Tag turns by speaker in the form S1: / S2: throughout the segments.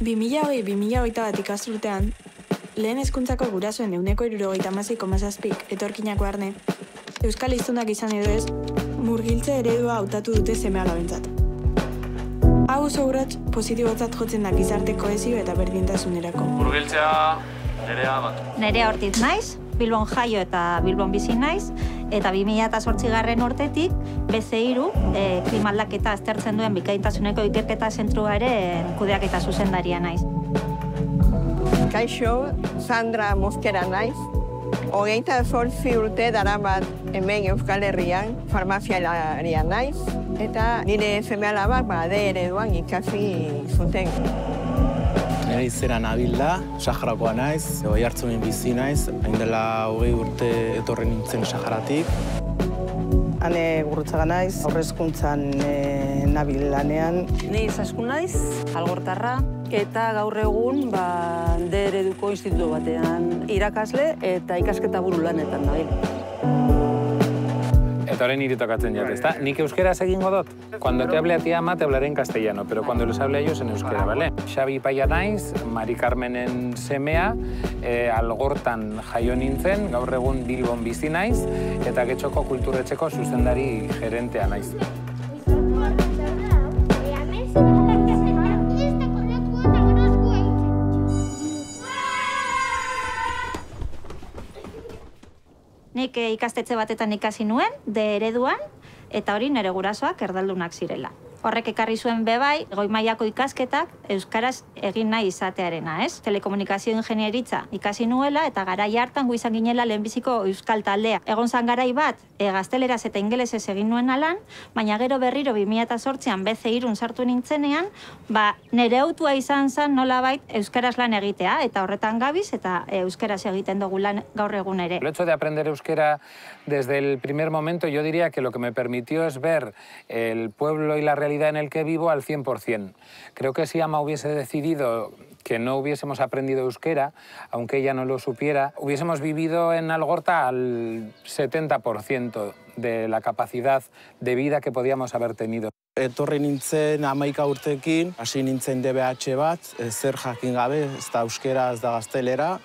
S1: 2020-2021 ikasturtean, lehen hezkuntzako gurasoen 76,6,7 etorkinako barne, euskal hiztunak izan edo ez, murgiltze eredua hautatu dute seme-alabentzat. Hau oso urrats positibotzat jotzen da gizarte kohesio eta berdintasunerako.
S2: Murgiltzea Nerea bat.
S3: Nerea Ortiz naiz, Bilbon jaio eta Bilbon bizi naiz, eta 2008 urtetik BC3 klima aldaketa aztertzen duen bikaintasuneko ikerketa zentroaren kudeaketa zuzendaria naiz.
S4: Kaixo, Sandra Mosquera naiz. 28 urte daramat hemen Euskal Herrian, farmazialaria naiz, eta nire seme-alabak D ereduan ikasi zuten.
S5: Nire izena Nabil da, Saharakoa naiz, Oiartzunen bizi naiz, hain dela 20 urte etorri nintzen Saharatik.
S6: Ane Gurrutzaga naiz, aurrezkuntzan nabil lanean.
S7: Ni Izaskun naiz, Algortarra, eta gaur egun D ereduko institutu batean irakasle eta ikasketa buru lanetan nabil.
S2: Eta orain niri tokatzen jat, ezta? Nik euskeraz egingo dut. Cuando te hable a ti ama, te hablaré en castellano, pero cuando les hable a ellos en euskera, ¿vale? Xabi Paia naiz, Mari Carmenen semea, Algortan jaio nintzen, gaur egun Bilbon bizi naiz, eta Getxoko kulturretxeko zuzendari gerentea naiz.
S3: Nik ikastetxe batetan ikasi nuen, D ereduan, eta hori nire gurasoak erdaldunak zirela. Horrek ekarri zuen bebai, goi mailako ikasketak euskaraz egin nahi izatearena, ez? Telekomunikazio ingenieritza ikasi nuela eta garai hartan gu izan ginela lehenbiziko euskal taldea. Egon zan garai bat, gazteleraz eta ingelesez egin nuen alan, baina gero berriro 2008an BC3 sartu nintzenean, nire autua izan zen nolabait euskaraz lan egitea, eta horretan gabiz eta euskaraz egiten dugu lan gaur egun ere.
S2: El hecho de aprender euskera desde el primer momento, yo diría que lo que me permitió es ver el pueblo y la realidad en el que vivo al 100%. Creo que si Ama hubiese decidido que no hubiésemos aprendido euskera, aunque ella no lo supiera, hubiésemos vivido en Algorta al 70% de la capacidad de vida que podíamos haber tenido.
S5: Etorri nintzen 11 urtekin, hasi nintzen DBH bat, zer jakin gabe, ez da euskera, ez da gaztelera,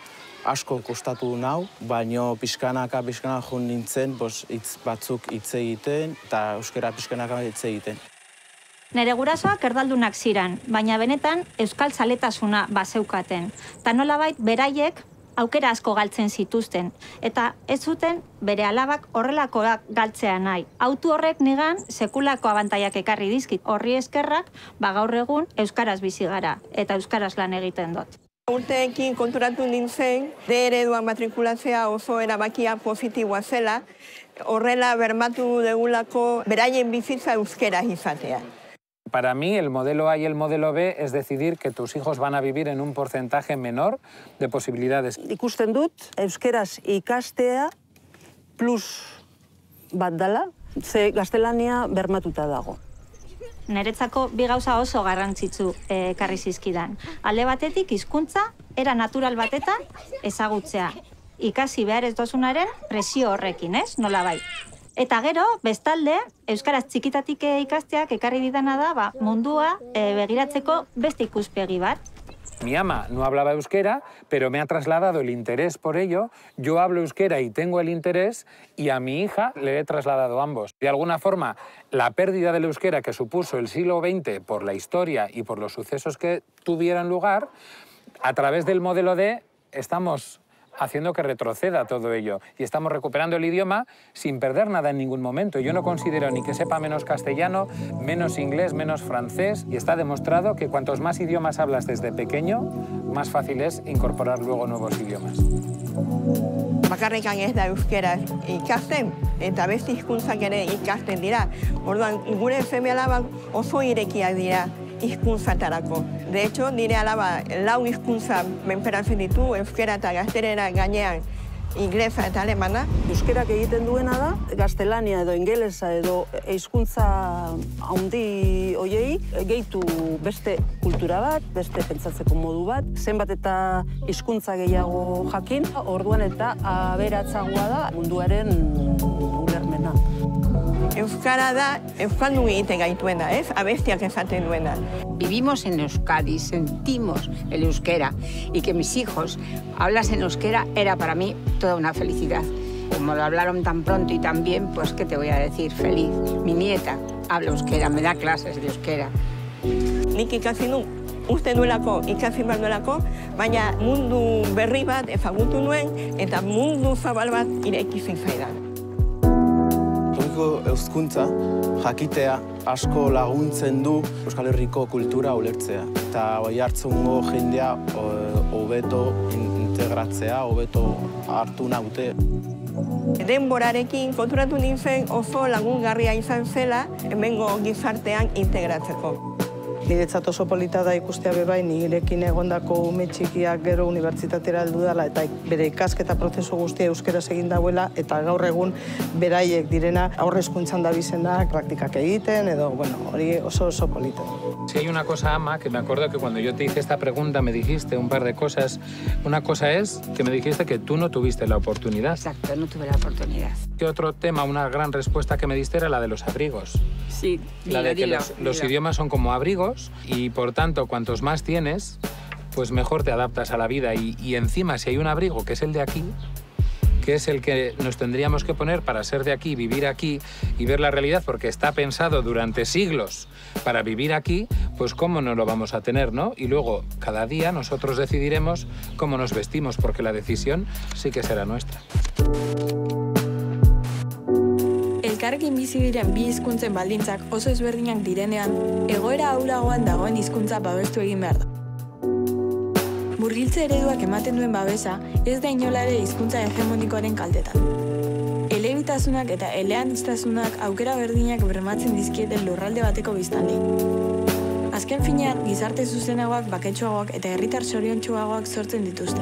S5: asko kostatu nau, baino pixkanaka joan nintzen, hitz batzuk hitz egiten, eta euskera pixkanaka hitz egiten.
S3: Nere gurasoak erdaldunak ziran, baina benetan euskal zaletasuna bazeukaten. Ta nolabait beraiek aukera asko galtzen zituzten, eta ez zuten bere alabak horrelakoak galtzea nahi. Autu horrek nigan sekulako abantaiak ekarri dizkit. Horri eskerrak, gaur egun euskaraz bizi gara, eta euskaraz lan egiten dut.
S4: Urteekin konturatu nintzen, D ereduan matrikulatzea oso erabakia positiboa zela, horrela bermatu degulako beraien bizitza euskera izatea.
S2: Para mí, el modelo A y el modelo B es decidir que tus hijos van a vivir en un porcentaje menor de posibilidades.
S7: Ikusten dut, euskeraz ikastea plus bat dela, ze gaztelania bermatuta dago.
S3: Niretzako bi gauza oso garrantzitsu ekarri zizkidan. Alde batetik hizkuntza era natural batetan ezagutzea. Ikasi behar ez dozunaren presio horrekin, ez? Nolabait. Eta gero, bestalde, euskaraz txikitatik ikasteak ekarri didana da, mundua begiratzeko beste ikuspegi bat.
S2: Mi ama no hablaba euskera, pero me ha trasladado el interés por ello. Yo hablo euskera y tengo el interés, y a mi hija le he trasladado ambos. De alguna forma, la pérdida del euskera que supuso el siglo XX por la historia y por los sucesos que tuvieran lugar, a través del modelo D estamos haciendo que retroceda todo ello. Y estamos recuperando el idioma sin perder nada en ningún momento. Yo no considero ni que sepa menos castellano, menos inglés, menos francés. Y está demostrado que cuantos más idiomas hablas desde pequeño, más fácil es incorporar luego nuevos idiomas.
S4: Bakarrikan ez da euskera ikasten, eta beste hizkuntzak ere ikasten dira. Orduan, gure seme-alabak oso irekiak dira hizkuntzatarako. De hecho, nire alaba lau hizkuntza menperatzen ditu, euskera eta gaztelera gainean inglesa eta alemana.
S7: Euskerak egiten duena da, gaztelania edo ingelesa edo hizkuntza handi hoiei gehitu beste kultura bat, beste pentsatzeko modu bat, zenbat eta hizkuntza gehiago jakin, orduan eta aberatsagoa da munduaren ulermena.
S4: Euskara da euskaldun egiten gaituena, ez? Abestiak esaten duena.
S8: vivimos en Euskadi, sentimos el euskera y que mis hijos hablasen euskera era para mí toda una felicidad. Como lo hablaron tan pronto y tan bien, pues qué te voy a decir, feliz. Mi nieta habla euskera, me da clases de euskera.
S4: Nik ikasi nu, uste nuelako, ikasi behar nuelako, baina mundu berri bat ezagutu nuen eta mundu zabal bat ireki zitzaidan.
S5: Tokiko euskuntza jakitea asko laguntzen du Euskal Herriko kultura ulertzea. Eta bai hartzungo jendea hobeto integratzea, hobeto hartu naute.
S4: Denborarekin konturatu nintzen oso lagungarria izan zela hemengo gizartean integratzeko.
S6: Niretzat oso polita da ikustea bebai, nirekin egondako ume txikiak gero unibertsitatera heldu dela eta bere ikasketa prozesu guztia euskeraz egin dauela eta gaur egun beraiek direna aurre hezkuntzan dabizenak praktikak egiten edo, bueno, hori oso polita.
S2: Si hay una cosa, Ama, que me acuerdo que cuando yo te hice esta pregunta me dijiste un par de cosas. Una cosa es que me dijiste que tú no tuviste la oportunidad.
S8: Exacto, no tuve la oportunidad.
S2: ¿Qué otro tema, una gran respuesta que me diste era la de los abrigos?
S8: Sí,
S2: La de que los idiomas son como abrigos y, por tanto, cuantos más tienes, pues mejor te adaptas a la vida. Y encima, si hay un abrigo, que es el de aquí, que es el que nos tendríamos que poner para ser de aquí, vivir aquí y ver la realidad, porque está pensado durante siglos para vivir aquí, pues cómo no lo vamos a tener, ¿no? Y luego, cada día, nosotros decidiremos cómo nos vestimos, porque la decisión sí que será nuestra.
S1: Elkarrekin bizi diren bi hizkuntzen baldintzak oso ezberdinak direnean, egoera ahulagoan dagoen hizkuntza babestu egin behar da. Murgiltze ereduak ematen duen babesa ez da inola ere hizkuntza hegemonikoaren kaltetan. Elebitasunak eta eleaniztasunak aukera berdinak bermatzen dizkieten lurralde bateko biztanlei. Azken finean, gizarte zuzenagoak, baketsuagoak eta herritar zoriontsuagoak sortzen dituzte.